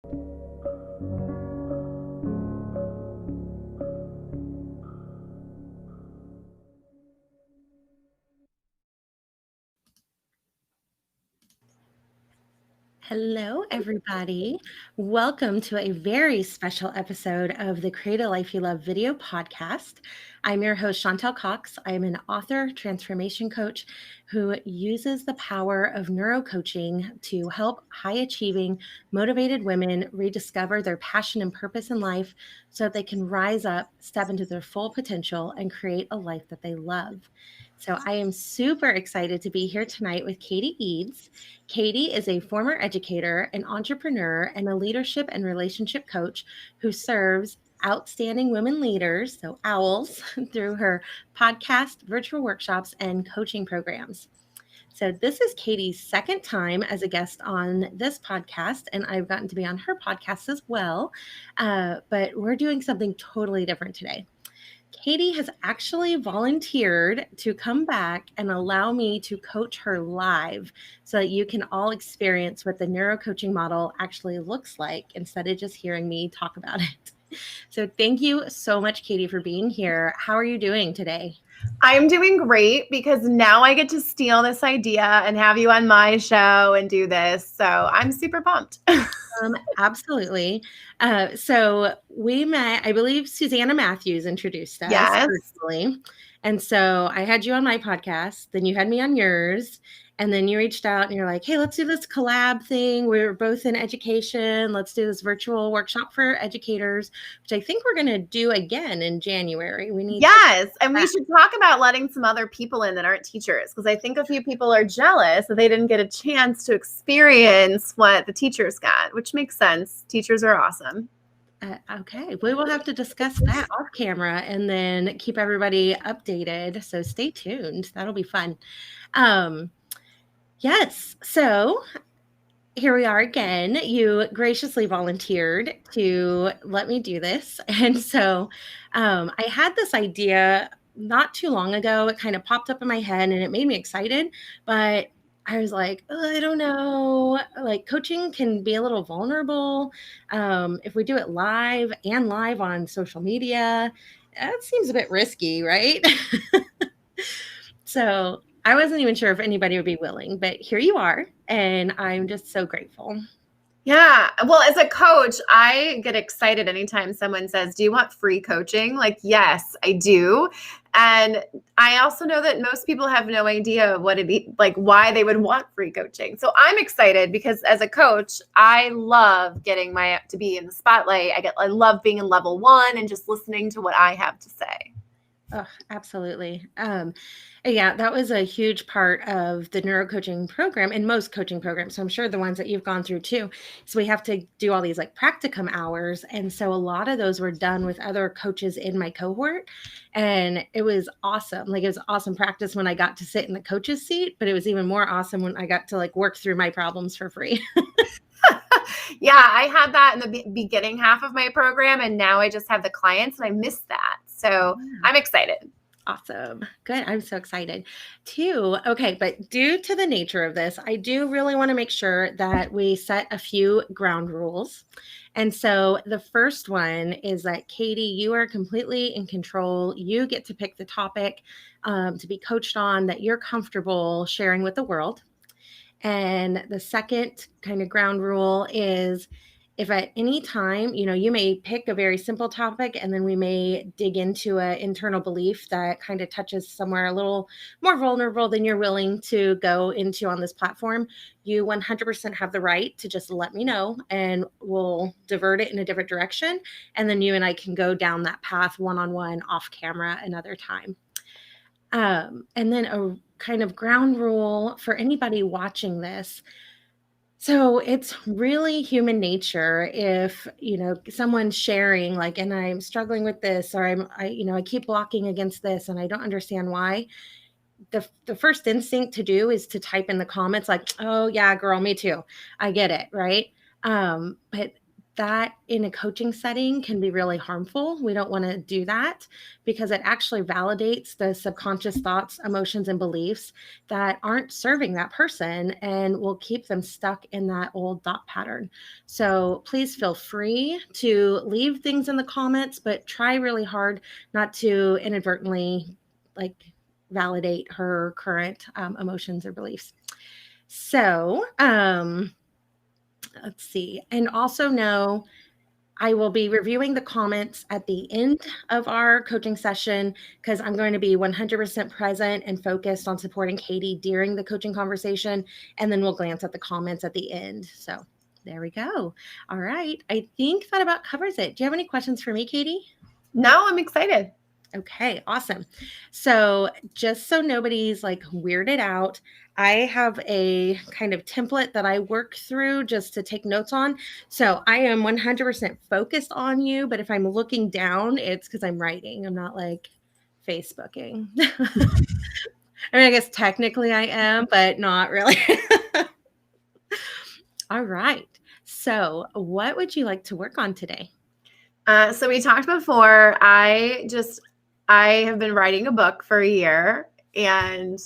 Hello, everybody. Welcome to a very special episode of the Create a Life You Love video podcast. I'm your host, Chantel Cox. I'm an author, transformation coach who uses the power of neurocoaching to help high-achieving, motivated women rediscover their passion and purpose in life so that they can rise up, step into their full potential, and create a life that they love. So I am super excited to be here tonight with Katie Eades. Katie is a former educator, an entrepreneur, and a leadership and relationship coach who serves outstanding women leaders, so OWLs, through her podcast, virtual workshops, and coaching programs. So this is Katie's second time as a guest on this podcast, and I've gotten to be on her podcast as well. But we're doing something totally different today. Katie has actually volunteered to come back and allow me to coach her live so that you can all experience what the NeuroCoaching model actually looks like instead of just hearing me talk about it. So thank you so much, Katie, for being here. How are you doing today? I'm doing great because now I get to steal this idea and have you on my show and do this. So I'm super pumped. Absolutely. So we met, I believe Susanna Matthews introduced us Yes. virtually. And so I had you on my podcast, then you had me on yours, and then you reached out and you're like, hey, let's do this collab thing. We're both in education. Let's do this virtual workshop for educators, which I think we're going to do again in January. We need And we should talk about letting some other people in that aren't teachers, because I think a few people are jealous that they didn't get a chance to experience what the teachers got, which makes sense. Teachers are awesome. Okay, we will have to discuss that off camera and then keep everybody updated. So stay tuned. That'll be fun. Yes. So here we are again. You graciously volunteered to let me do this. And so I had this idea not too long ago. It kind of popped up in my head and it made me excited. But I was like, I don't know. Like coaching can be a little vulnerable. If we do it live on social media, that seems a bit risky, right? So I wasn't even sure if anybody would be willing, but here you are. And I'm just so grateful. Yeah. Well, as a coach, I get excited anytime someone says, do you want free coaching? Like, yes, I do. And I also know that most people have no idea what why they would want free coaching. So I'm excited because as a coach, I love getting to be in the spotlight. I love being in level 1 and just listening to what I have to say. Oh, absolutely. Yeah, that was a huge part of the neurocoaching program and most coaching programs. So I'm sure the ones that you've gone through too. So we have to do all these like practicum hours. And so a lot of those were done with other coaches in my cohort. And it was awesome. Like it was awesome practice when I got to sit in the coach's seat, but it was even more awesome when I got to like work through my problems for free. Yeah, I had that in the beginning half of my program, and now I just have the clients and I miss that. So I'm excited. Awesome. Good. I'm so excited too. Okay. But due to the nature of this, I do really want to make sure that we set a few ground rules. And so the first one is that Katie, you are completely in control. You get to pick the topic to be coached on that you're comfortable sharing with the world. And the second kind of ground rule is if at any time, you may pick a very simple topic and then we may dig into an internal belief that kind of touches somewhere a little more vulnerable than you're willing to go into on this platform, you 100% have the right to just let me know and we'll divert it in a different direction. And then you and I can go down that path one-on-one off camera another time. And then a kind of ground rule for anybody watching this. So it's really human nature if, someone's sharing like, and I'm struggling with this, or I keep blocking against this and I don't understand why. The first instinct to do is to type in the comments like, oh yeah, girl, me too. I get it. Right. But that in a coaching setting can be really harmful. We don't want to do that because it actually validates the subconscious thoughts, emotions, and beliefs that aren't serving that person and will keep them stuck in that old thought pattern. So please feel free to leave things in the comments, but try really hard not to inadvertently validate her current emotions or beliefs. So, let's see. And also know I will be reviewing the comments at the end of our coaching session because I'm going to be 100% present and focused on supporting Katie during the coaching conversation. And then we'll glance at the comments at the end. So there we go. All right. I think that about covers it. Do you have any questions for me, Katie? No, I'm excited. Okay, awesome. So just so nobody's weirded out, I have a kind of template that I work through just to take notes on. So I am 100% focused on you, but if I'm looking down, it's because I'm writing. I'm not Facebooking. I mean, I guess technically I am, but not really. All right. So what would you like to work on today? So we talked before, I have been writing a book for a year, and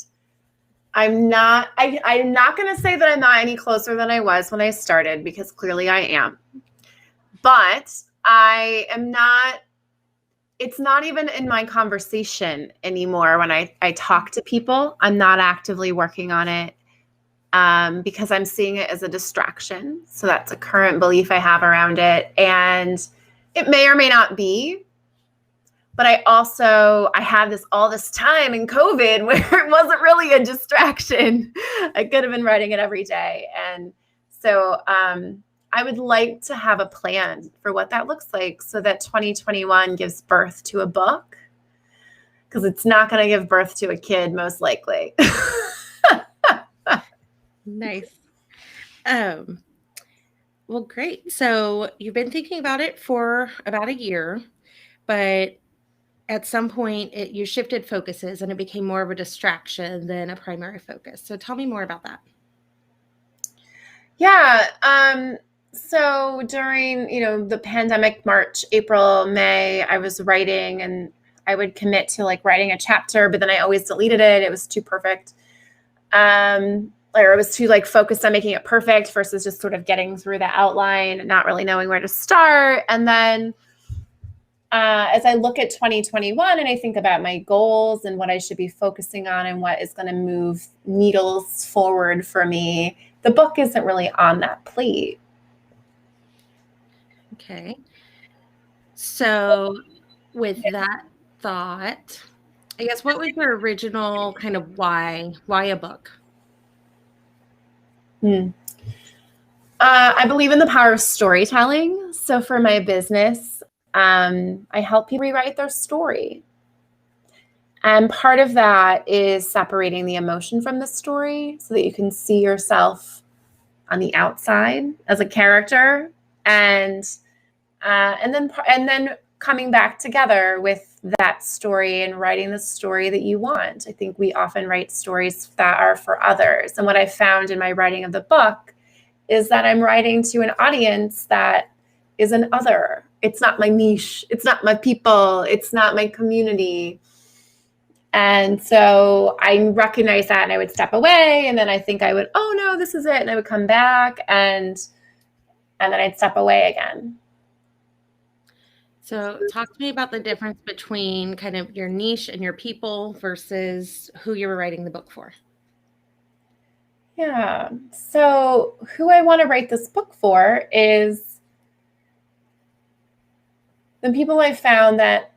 I'm not going to say that I'm not any closer than I was when I started, because clearly I am. But I am not, it's not even in my conversation anymore. When I talk to people, I'm not actively working on it because I'm seeing it as a distraction. So that's a current belief I have around it. And it may or may not be. But I had all this time in COVID where it wasn't really a distraction. I could have been writing it every day. And so I would like to have a plan for what that looks like so that 2021 gives birth to a book, because it's not going to give birth to a kid, most likely. Nice. Well, great. So you've been thinking about it for about a year, but at some point you shifted focuses and it became more of a distraction than a primary focus. So tell me more about that. Yeah. So during, the pandemic, March, April, May, I was writing, and I would commit to writing a chapter, but then I always deleted it. It was too perfect. Or it was too focused on making it perfect versus just sort of getting through the outline and not really knowing where to start. And then as I look at 2021 and I think about my goals and what I should be focusing on and what is going to move needles forward for me, the book isn't really on that plate. Okay. So with that thought, I guess what was your original kind of why a book? I believe in the power of storytelling. So for my business, I help people rewrite their story. And part of that is separating the emotion from the story so that you can see yourself on the outside as a character, and then coming back together with that story and writing the story that you want. I think we often write stories that are for others. And what I found in my writing of the book is that I'm writing to an audience that is an other. It's not my niche. It's not my people. It's not my community. And so I recognize that, and I would step away, and then I think I would, oh no, this is it. And I would come back, and then I'd step away again. So talk to me about the difference between kind of your niche and your people versus who you were writing the book for. Yeah. So who I want to write this book for is the people I found that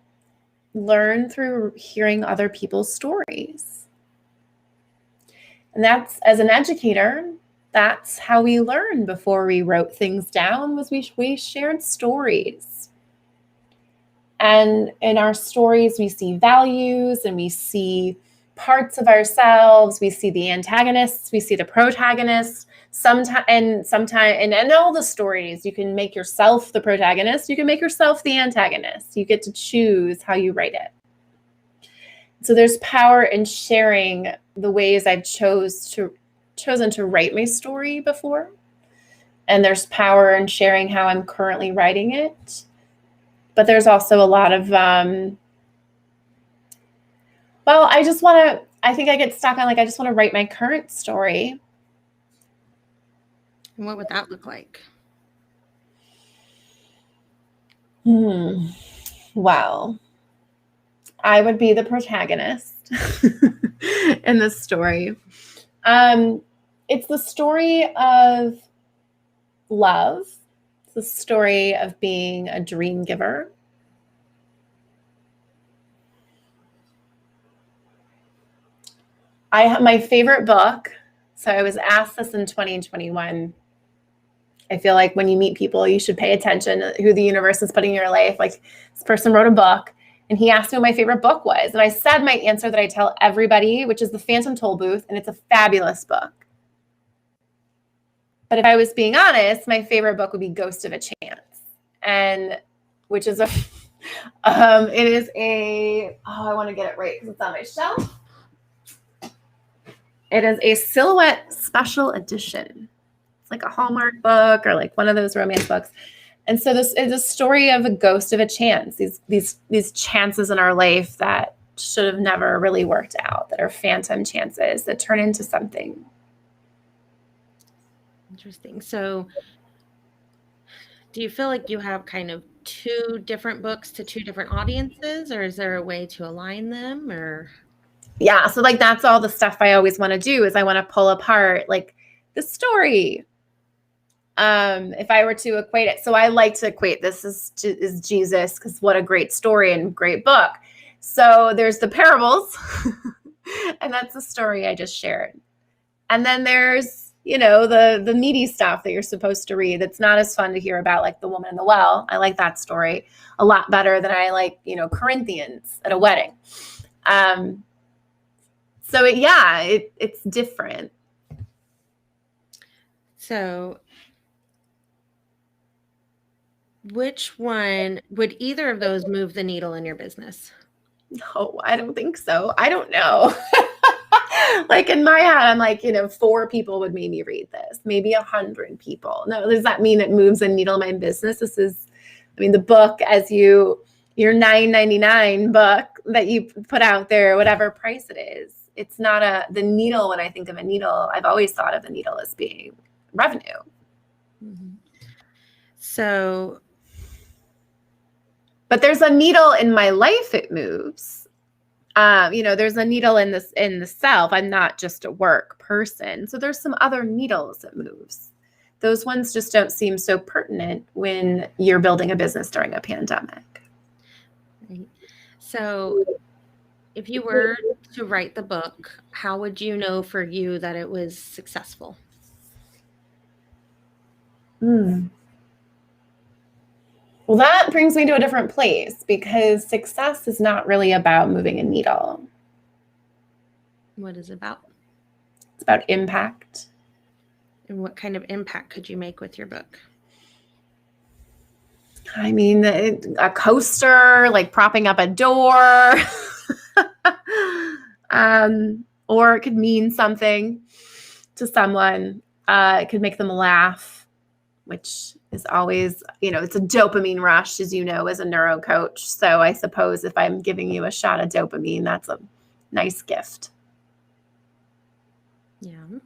learn through hearing other people's stories. And that's, as an educator, that's how we learned before we wrote things down, was we shared stories. And in our stories, we see values and we see parts of ourselves. We see the antagonists, we see the protagonists. Sometimes in all the stories, you can make yourself the protagonist. You can make yourself the antagonist. You get to choose how you write it. So there's power in sharing the ways I've chosen to write my story before. And there's power in sharing how I'm currently writing it. But there's also a lot of, I think I get stuck on, like, I just want to write my current story. And what would that look like? Well, I would be the protagonist in this story. It's the story of love. It's the story of being a dream giver. I have my favorite book. So I was asked this in 2021. I feel like when you meet people, you should pay attention to who the universe is putting in your life. Like, this person wrote a book and he asked me what my favorite book was. And I said my answer that I tell everybody, which is The Phantom Tollbooth. And it's a fabulous book. But if I was being honest, my favorite book would be Ghost of a Chance. And which is it is I want to get it right because it's on my shelf. It is a Silhouette special edition. It's like a Hallmark book or like one of those romance books. And so this is a story of a ghost of a chance, these chances in our life that should have never really worked out, that are phantom chances that turn into something. Interesting. So do you feel like you have kind of two different books to two different audiences, or is there a way to align them? Or yeah, so like that's all the stuff I always want to do, is I want to pull apart like the story. If I were to equate it, so I like to equate this is Jesus, because what a great story and great book. So there's the parables, and that's the story I just shared. And then there's, the meaty stuff that you're supposed to read. That's not as fun to hear about, like the woman in the well. I like that story a lot better than I like, Corinthians at a wedding. So it's different. so which one would either of those move the needle in your business? No, I don't think so. I don't know. Like in my head, I'm like, 4 people would maybe read this, maybe 100 people. No, does that mean it moves a needle in my business? The book, as your $9.99 book that you put out there, whatever price it is, it's not the needle. When I think of a needle, I've always thought of the needle as being revenue. Mm-hmm. So, but there's a needle in my life. It moves. There's a needle in the self. I'm not just a work person. So there's some other needles that moves. Those ones just don't seem so pertinent when you're building a business during a pandemic. Right. So if you were to write the book, how would you know for you that it was successful? Well, that brings me to a different place, because success is not really about moving a needle. What is it about? It's about impact. And what kind of impact could you make with your book? A coaster, like propping up a door, or it could mean something to someone. It could make them laugh, which is always, it's a dopamine rush, as as a neurocoach. So I suppose if I'm giving you a shot of dopamine, that's a nice gift. Yeah.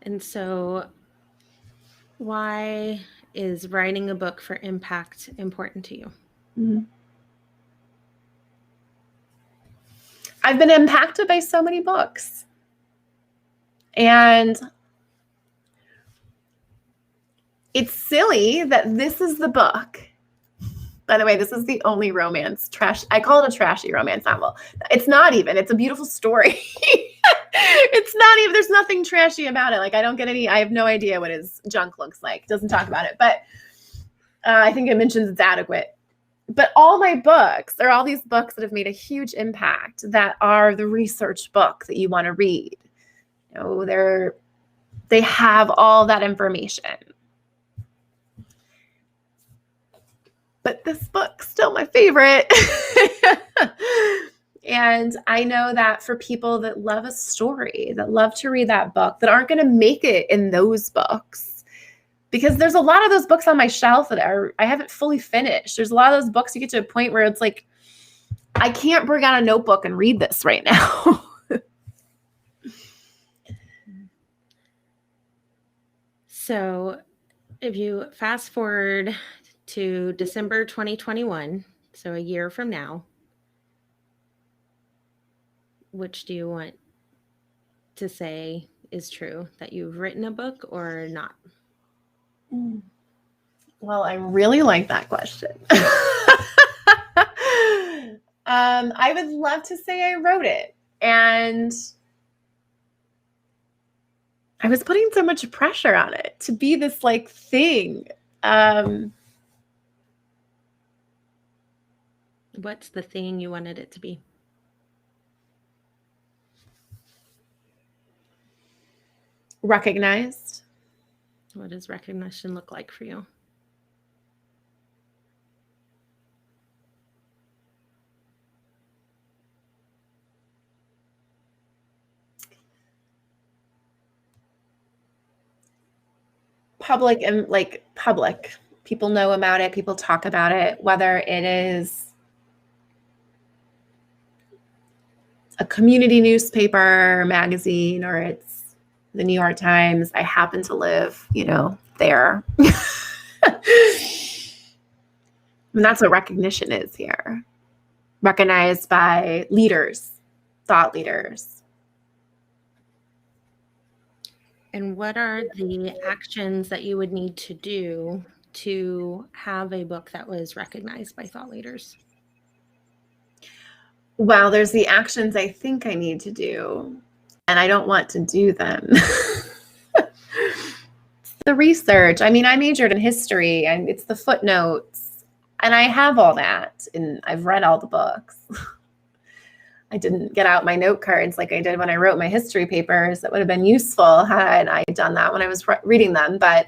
And so why is writing a book for impact important to you? Mm-hmm. I've been impacted by so many books. And it's silly that this is the book. By the way, this is the only romance trash. I call it a trashy romance novel. It's not even. It's a beautiful story. It's not even. There's nothing trashy about it. Like, I have no idea what his junk looks like. It doesn't talk about it. But I think it mentions it's adequate. But all my books, there are all these books that have made a huge impact that are the research book that you want to read. They have all that information. But this book's still my favorite. And I know that for people that love a story, that love to read that book, that aren't going to make it in those books, because there's a lot of those books on my shelf that I haven't fully finished. There's a lot of those books you get to a point where it's like, I can't bring out a notebook and read this right now. So if you fast forward to December 2021, so a year from now, which do you want to say is true, that you've written a book or not? Well, I really like that question. I would love to say I wrote it. And I was putting so much pressure on it to be this like thing. What's the thing you wanted it to be? Recognized. What does recognition look like for you? Public and like public. People know about it. People talk about it, whether it is a community newspaper, magazine, or it's the New York Times. I happen to live, there. And that's what recognition is here. Recognized by leaders, thought leaders. And what are the actions that you would need to do to have a book that was recognized by thought leaders? Well, there's the actions I think I need to do, and I don't want to do them. It's the research. I mean, I majored in history, and it's the footnotes, and I have all that, and I've read all the books. I didn't get out my note cards like I did when I wrote my history papers. That would have been useful had I done that when I was reading them, but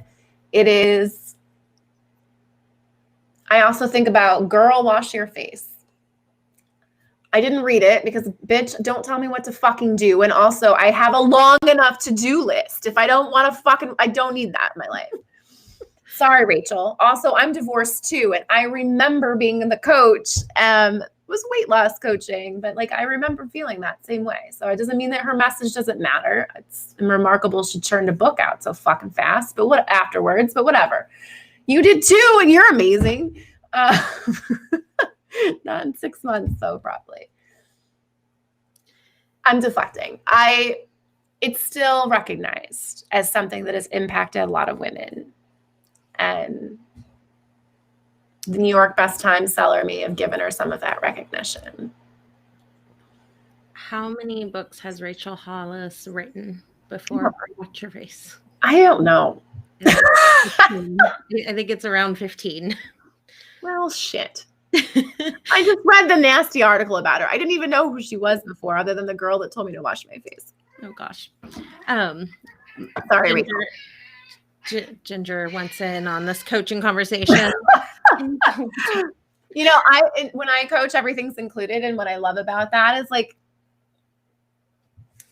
it is. I also think about, girl, wash your face. I didn't read it because, bitch, don't tell me what to fucking do. And also, I have a long enough to-do list. If I don't want to I don't need that in my life. Sorry, Rachel. Also, I'm divorced too. And I remember being the coach, was weight loss coaching, but like, I remember feeling that same way. So it doesn't mean that her message doesn't matter. It's remarkable she churned a book out so fucking fast, but what afterwards, but whatever. You did too, and you're amazing. Not in 6 months, though, probably. I'm deflecting. It's still recognized as something that has impacted a lot of women. And the New York Best Time seller may have given her some of that recognition. How many books has Rachel Hollis written before Watch Your Face? I don't know. I think it's around 15. Well, shit. I just read the nasty article about her. I didn't even know who she was before, other than the girl that told me to wash my face. Oh, gosh. Sorry, Rachel. Ginger wants in on this coaching conversation. When I coach, everything's included. And what I love about that is like,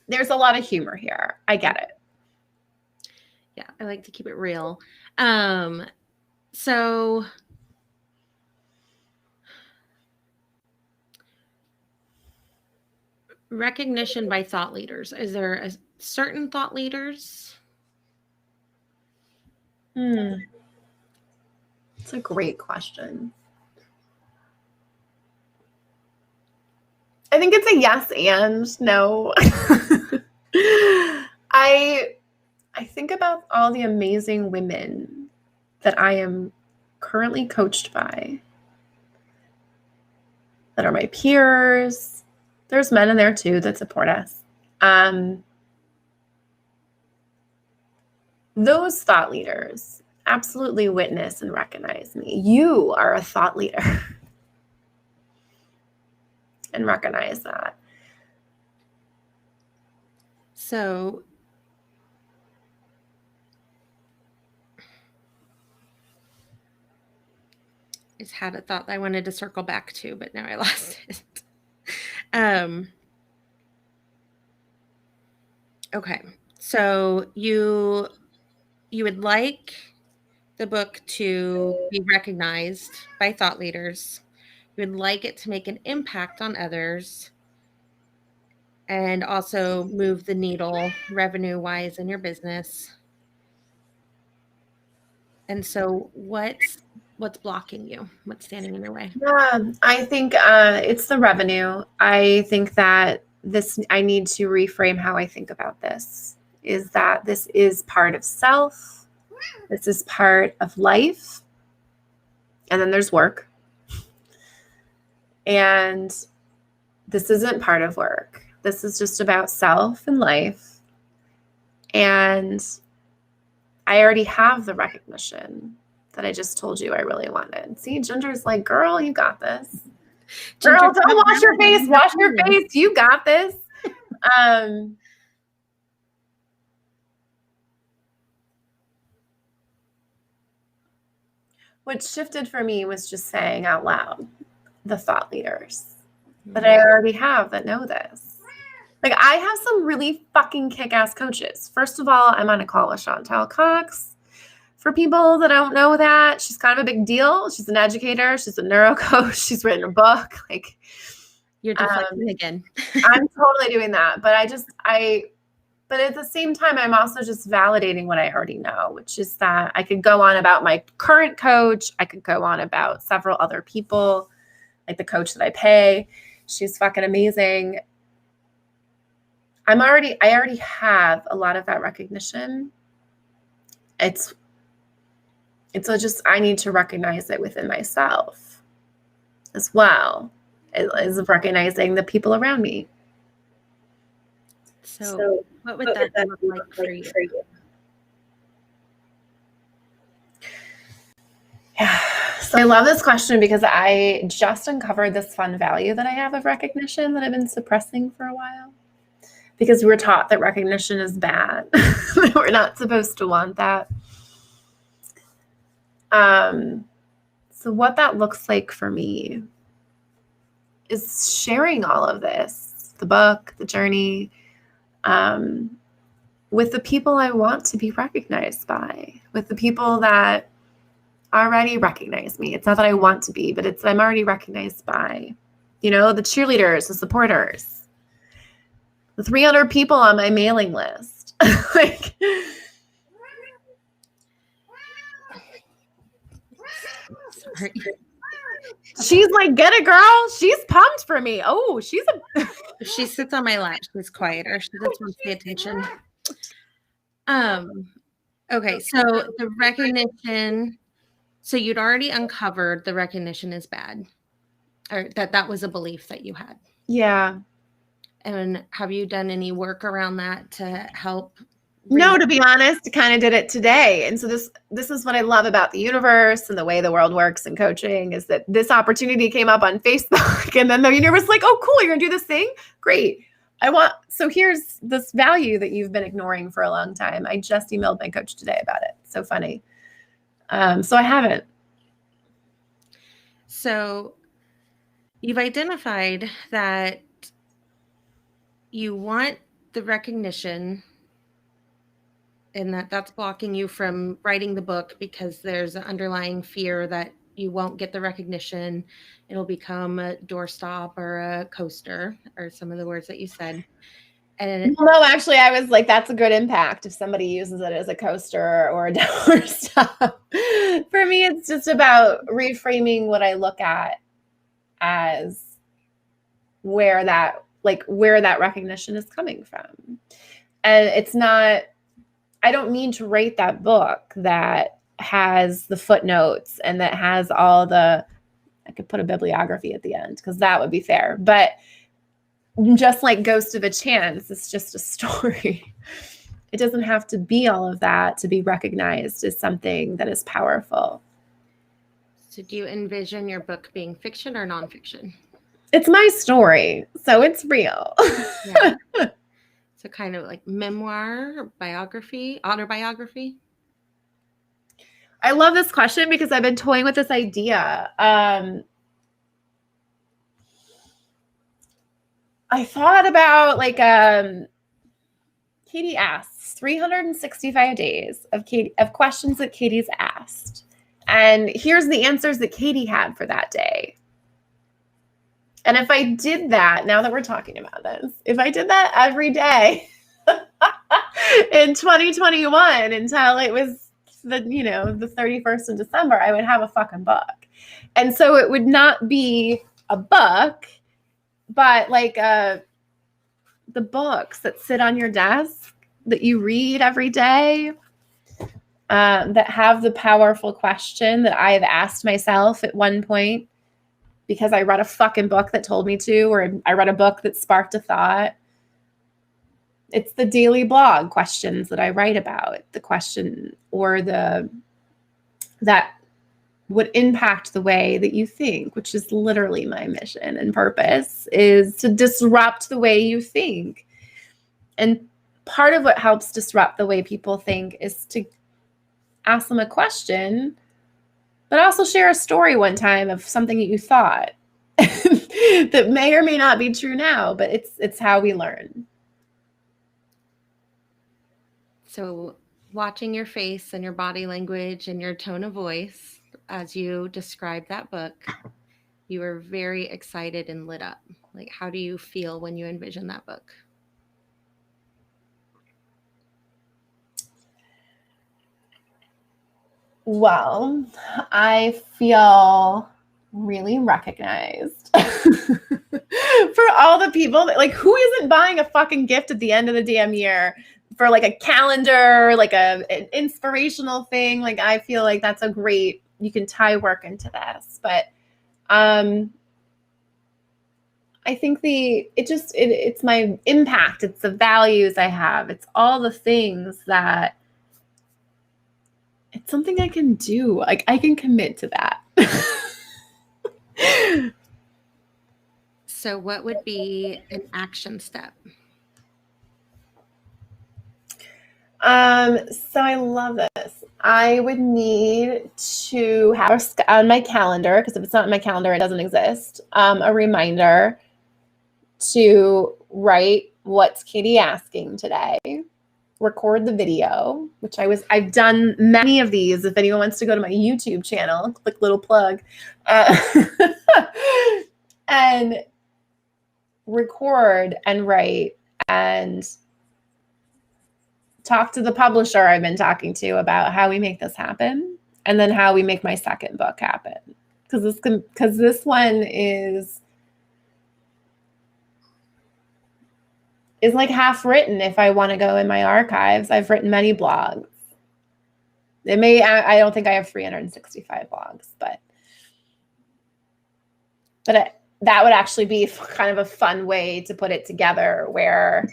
there's a lot of humor here. I get it. Yeah, I like to keep it real. So recognition by thought leaders. Is there a certain thought leaders? It's a great question. I think it's a yes and no. I think about all the amazing women that I am currently coached by, that are my peers. There's men in there too that support us. Those thought leaders absolutely witness and recognize me. You are a thought leader. And recognize that. So I just had a thought that I wanted to circle back to, but now I lost it. Okay. So you would like the book to be recognized by thought leaders. You would like it to make an impact on others and also move the needle revenue-wise in your business. And so what's blocking you? What's standing in your way? Yeah, I think it's the revenue. I think that I need to reframe how I think about this, is that this is part of self. This is part of life. And then there's work. And this isn't part of work. This is just about self and life. And I already have the recognition that I just told you I really wanted. See, Ginger's like, girl, you got this. Girl, Ginger, don't wash your face. Wash your face. You got this. What shifted for me was just saying out loud the thought leaders that I already have that know this. Like, I have some really fucking kick-ass coaches. First of all, I'm on a call with Chantal Cox. For people that don't know that, she's kind of a big deal. She's an educator. She's a neurocoach. She's written a book. Like, you're deflecting again. I'm totally doing that. But but at the same time, I'm also just validating what I already know, which is that I could go on about my current coach. I could go on about several other people, like the coach that I pay. She's fucking amazing. I already have a lot of that recognition. It's just, I need to recognize it within myself as well as recognizing the people around me. So what would that look like for you? Yeah. So I love this question because I just uncovered this fun value that I have of recognition that I've been suppressing for a while. Because we're taught that recognition is bad. We're not supposed to want that. So what that looks like for me is sharing all of this, the book, the journey, with the people I want to be recognized by, with the people that already recognize me. It's not that I want to be, but I'm already recognized by, the cheerleaders, the supporters, the 300 people on my mailing list. Like, Sorry. She's like, get it, girl. She's pumped for me. Oh, she sits on my lap. She's quieter. She just wants to pay attention. Okay, so the recognition. So you'd already uncovered the recognition is bad, or that was a belief that you had. Yeah. And have you done any work around that to help? No, to be honest, kind of did it today. And so this is what I love about the universe and the way the world works in coaching, is that this opportunity came up on Facebook, and then the universe is like, oh, cool, you're gonna do this thing? Great. So here's this value that you've been ignoring for a long time. I just emailed my coach today about it. So funny. So I haven't. So you've identified that you want the recognition, and that's blocking you from writing the book because there's an underlying fear that you won't get the recognition. It'll become a doorstop or a coaster, or some of the words that you said. And no, actually, I was like, that's a good impact if somebody uses it as a coaster or a doorstop. For me, it's just about reframing what I look at as where that recognition is coming from. And it's not, I don't mean to write that book that has the footnotes and that has all I could put a bibliography at the end because that would be fair. But just like Ghost of a Chance, it's just a story. It doesn't have to be all of that to be recognized as something that is powerful. So do you envision your book being fiction or nonfiction? It's my story, so it's real. Yeah. So kind of like memoir, biography, autobiography? I love this question because I've been toying with this idea. I thought about Katie asks 365 days of questions that Katie's asked. And here's the answers that Katie had for that day. And if I did that, now that we're talking about this, if I did that every day in 2021 until it was the 31st of December, I would have a fucking book. And so it would not be a book, but like the books that sit on your desk that you read every day, that have the powerful question that I've asked myself at one point because I read a fucking book that told me to, or I read a book that sparked a thought. It's the daily blog questions that I write about, the question or that would impact the way that you think, which is literally my mission and purpose, is to disrupt the way you think. And part of what helps disrupt the way people think is to ask them a question, but also share a story one time of something that you thought that may or may not be true now, but it's how we learn. So watching your face and your body language and your tone of voice as you describe that book, you were very excited and lit up. Like, how do you feel when you envision that book? Well, I feel really recognized for all the people that, like, who isn't buying a fucking gift at the end of the damn year for like a calendar, like an inspirational thing. Like, I feel like that's a great, you can tie work into this, but I think it's my impact. It's the values I have. It's all the things that it's something I can do. Like, I can commit to that. So what would be an action step? So I love this. I would need to have on my calendar, because if it's not in my calendar, it doesn't exist, a reminder to write what's Katie asking today, record the video, which I've done many of these. If anyone wants to go to my YouTube channel, quick little plug, and record and write and talk to the publisher I've been talking to about how we make this happen, and then how we make my second book happen. Because this one is like half written. If I want to go in my archives, I've written many blogs. I don't think I have 365 blogs, but that would actually be kind of a fun way to put it together, where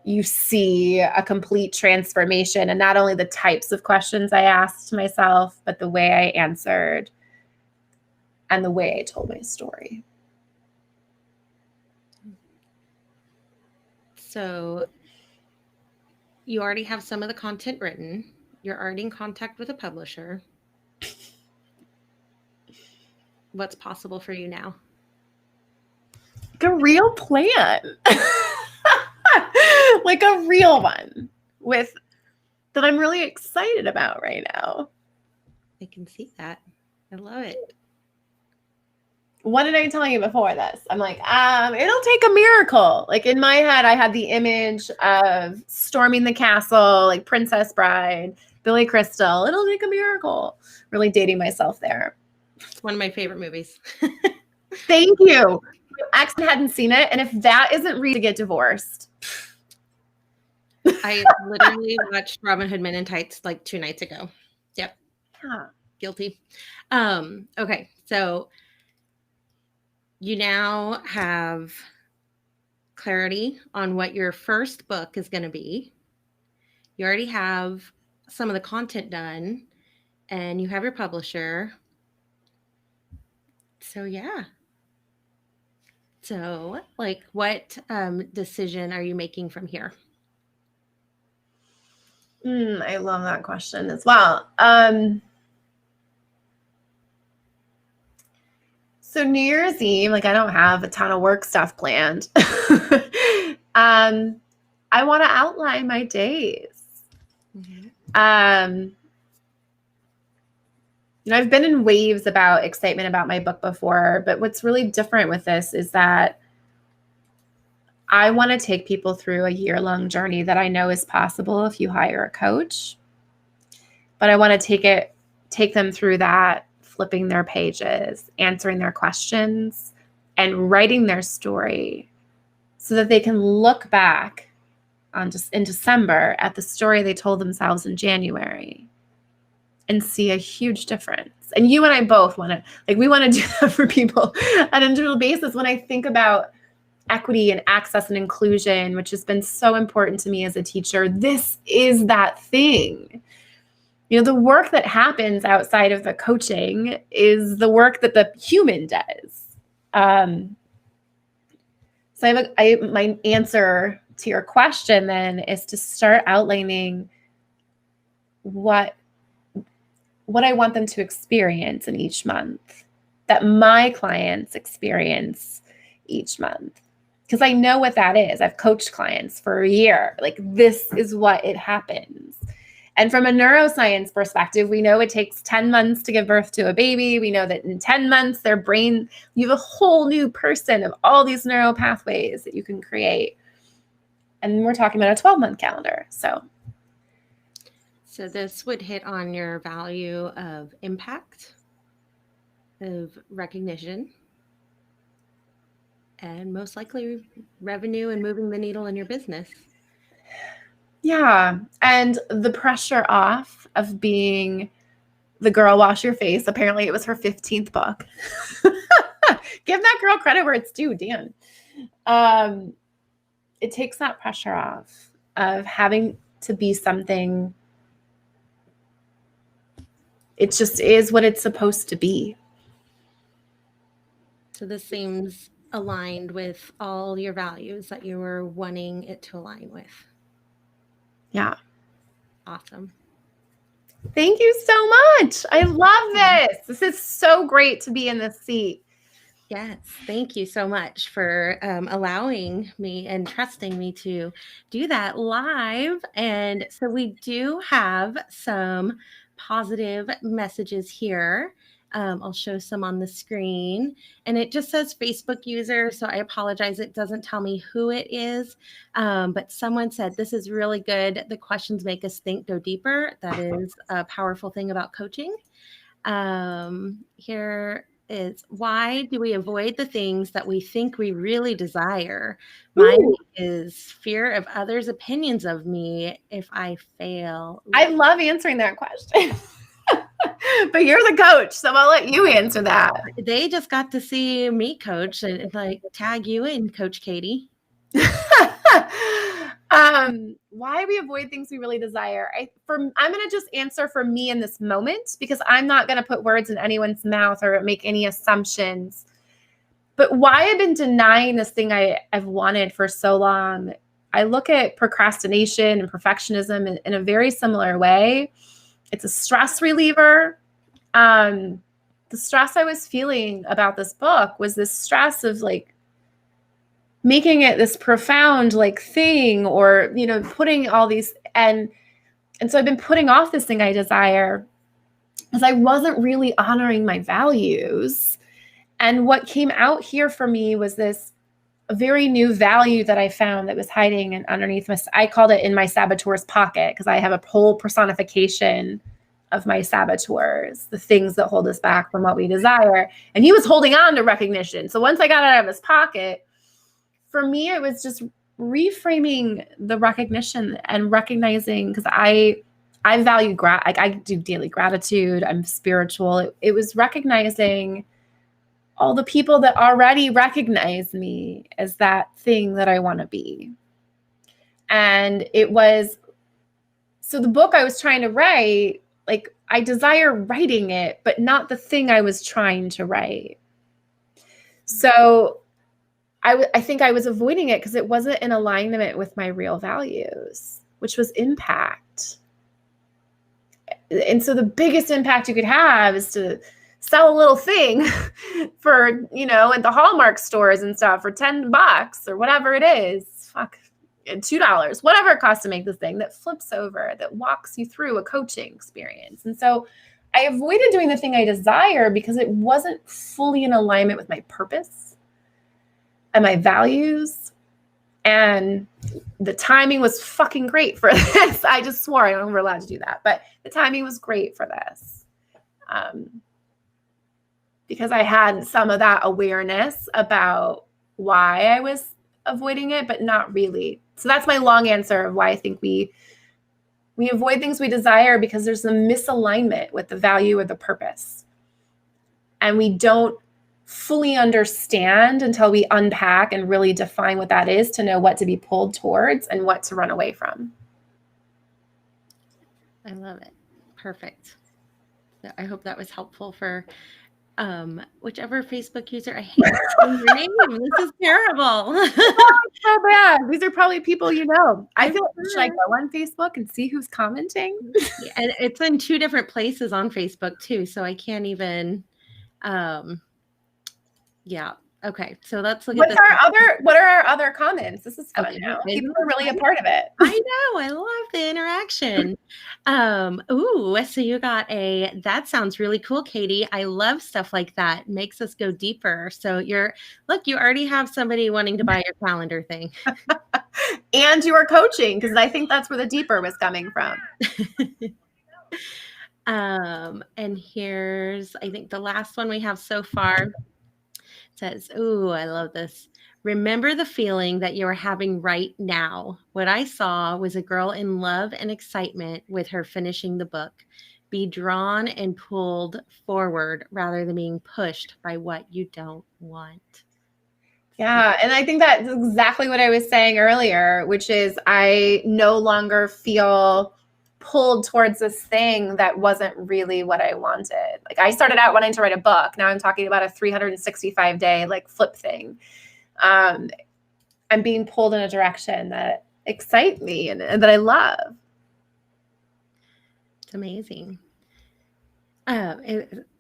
you see a complete transformation, and not only the types of questions I asked myself, but the way I answered and the way I told my story. So you already have some of the content written. You're already in contact with a publisher. What's possible for you now? Like a real plan. Like a real one that I'm really excited about right now. I can see that. I love it. What did I tell you before this? I'm like, it'll take a miracle. Like, in my head, I had the image of storming the castle, like Princess Bride, Billy Crystal. It'll take a miracle. Really dating myself there. It's one of my favorite movies. Thank you. My ex hadn't seen it, and if that isn't reason to get divorced. I literally watched Robin Hood Men in Tights like 2 nights ago. Yep. Huh. Guilty. Okay. So you now have clarity on what your first book is going to be. You already have some of the content done, and you have your publisher. So yeah. So, like, what decision are you making from here? I love that question as well. So New Year's I don't have a ton of work stuff planned. I I want to outline my days. Mhm. I've been in waves about excitement about my book before, but what's really different with this is that I want to take people through a year-long journey that I know is possible if you hire a coach. But I want to take them through that, flipping their pages, answering their questions, and writing their story so that they can look back on just in December at the story they told themselves in January and see a huge difference. And you and I both want to, we want to do that for people on an individual basis. When I think about equity and access and inclusion, which has been so important to me as a teacher, this is that thing. The work that happens outside of the coaching is the work that the human does. So my answer to your question then is to start outlining what I want them to experience in each month, that my clients experience each month. Because I know what that is. I've coached clients for a year. This is what it happens. And from a neuroscience perspective, we know it takes 10 months to give birth to a baby. We know that in 10 months, their brain, you have a whole new person of all these neural pathways that you can create. And we're talking about a 12-month calendar. So this would hit on your value of impact, of recognition, and most likely revenue and moving the needle in your business. Yeah. And the pressure off of being the girl wash your face. Apparently it was her 15th book. Give that girl credit where it's due, Dan. It takes that pressure off of having to be something. It just is what it's supposed to be. So this seems aligned with all your values that you were wanting it to align with. Yeah. Awesome. Thank you so much. I love this. This is so great to be in this seat. Yes. Thank you so much for allowing me and trusting me to do that live. And so we do have some positive messages here. I'll show some on the screen, and it just says Facebook user. So I apologize. It doesn't tell me who it is. But someone said, this is really good. The questions make us think, go deeper. That is a powerful thing about coaching. Here is, why do we avoid the things that we think we really desire? Mine is fear of others' opinions of me if I fail. I love answering that question. But you're the coach, so I'll let you answer that. They just got to see me coach and tag you in, Coach Katie. Why we avoid things we really desire. I'm going to just answer for me in this moment, because I'm not going to put words in anyone's mouth or make any assumptions. But why I've been denying this thing I've wanted for so long, I look at procrastination and perfectionism in a very similar way. It's a stress reliever. The stress I was feeling about this book was this stress of making it this profound thing, or putting all these, and so I've been putting off this thing I desire because I wasn't really honoring my values. And what came out here for me was this very new value that I found that was hiding underneath I called it in my saboteur's pocket, because I have a whole personification of my saboteurs, the things that hold us back from what we desire. And he was holding on to recognition. So once I got it out of his pocket, for me, it was just reframing the recognition and recognizing, because I value I do daily gratitude. I'm spiritual. It was recognizing all the people that already recognize me as that thing that I want to be. And it was, so the book I was trying to write, I desire writing it, but not the thing I was trying to write. So I think I was avoiding it because it wasn't in alignment with my real values, which was impact. And so the biggest impact you could have is to sell a little thing for, at the Hallmark stores and stuff for $10 or whatever it is. Fuck, $2, whatever it costs to make this thing, that flips over, that walks you through a coaching experience. And so I avoided doing the thing I desire because it wasn't fully in alignment with my purpose and my values. And the timing was fucking great for this. I just swore I don't we're allowed to do that, but the timing was great for this. Because I had some of that awareness about why I was avoiding it, but not really. So that's my long answer of why I think we avoid things we desire, because there's a misalignment with the value or the purpose. And we don't fully understand until we unpack and really define what that is to know what to be pulled towards and what to run away from. I love it. Perfect. I hope that was helpful for whichever Facebook user. I hate your name. This is terrible. So bad. These are probably people you know. I feel like should I go on Facebook and see who's commenting? And it's in 2 different places on Facebook too, so I can't even. Yeah. Okay. So let's look at this. What are our other comments? This is fun now. People are really a part of it. I know. I love the interaction. So you got that sounds really cool, Katie. I love stuff like that. Makes us go deeper. So you already have somebody wanting to buy your calendar thing. And you are coaching, because I think that's where the deeper was coming from. And here's, I think the last one we have so far. Says, "Ooh, I love this. Remember the feeling that you are having right now. What I saw was a girl in love and excitement with her finishing the book. Be drawn and pulled forward rather than being pushed by what you don't want." Yeah. And I think that's exactly what I was saying earlier, which is I no longer feel pulled towards this thing that wasn't really what I wanted. Like, I started out wanting to write a book. Now I'm talking about a 365-day like flip thing. I'm being pulled in a direction that excites me and that I love. It's amazing.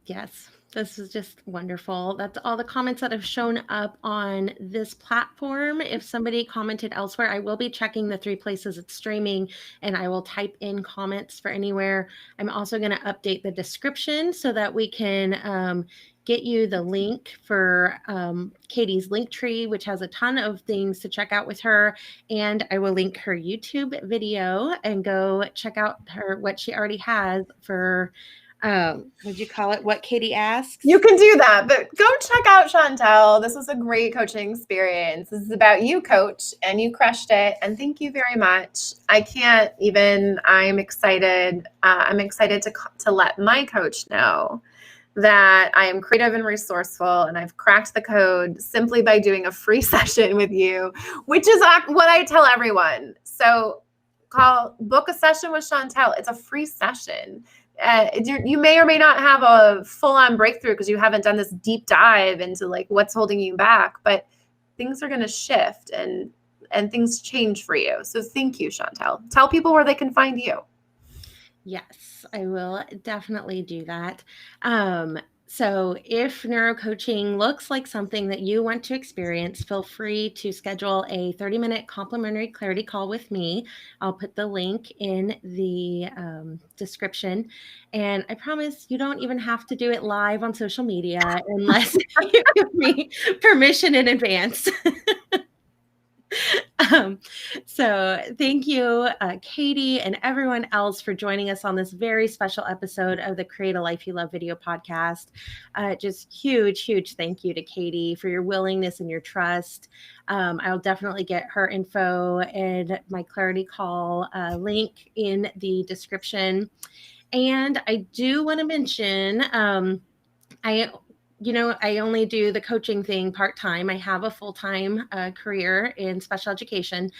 Yes, this is just wonderful. That's all the comments that have shown up on this platform. If somebody commented elsewhere, I will be checking the 3 places it's streaming, and I will type in comments for anywhere. I'm also going to update the description so that we can get you the link for Katie's Linktree, which has a ton of things to check out with her. And I will link her YouTube video and go check out what she already has for would you call it What Katie Asks? You can do that, but go check out Chantel. This was a great coaching experience. This is about you, coach, and you crushed it. And thank you very much. I'm excited. I'm excited to let my coach know that I am creative and resourceful, and I've cracked the code simply by doing a free session with you, which is what I tell everyone. So book a session with Chantel. It's a free session. You may or may not have a full-on breakthrough because you haven't done this deep dive into like what's holding you back, but things are going to shift and things change for you. So thank you, Chantel. Tell people where they can find you. Yes, I will definitely do that. So if neurocoaching looks like something that you want to experience, feel free to schedule a 30-minute complimentary clarity call with me. I'll put the link in the description. And I promise you don't even have to do it live on social media unless you give me permission in advance. So thank you, Katie, and everyone else for joining us on this very special episode of the Create a Life You Love video podcast. Just huge thank you to Katie for your willingness and your trust. I'll definitely get her info and my clarity call link in the description. And I do want to mention, I only do the coaching thing part-time. I have a full-time career in special education.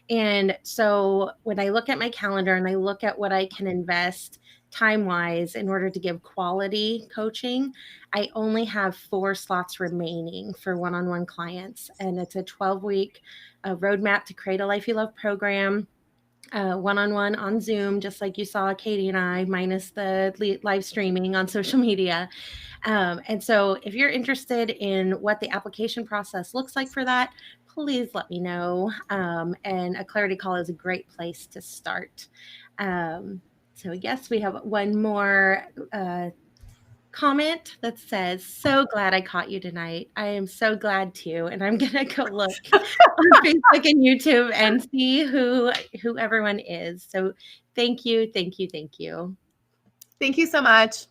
And so when I look at my calendar and I look at what I can invest time-wise in order to give quality coaching, I only have 4 slots remaining for one-on-one clients. And it's a 12-week roadmap to create a life you love program. One-on-one on Zoom, just like you saw Katie and I, minus the live streaming on social media. And so if you're interested in what the application process looks like for that, please let me know. And a clarity call is a great place to start. So yes, we have one more comment that says, "So glad I caught you tonight. I am so glad too." And I'm gonna go look on Facebook and YouTube and see who everyone is. So thank you, thank you, thank you. Thank you so much.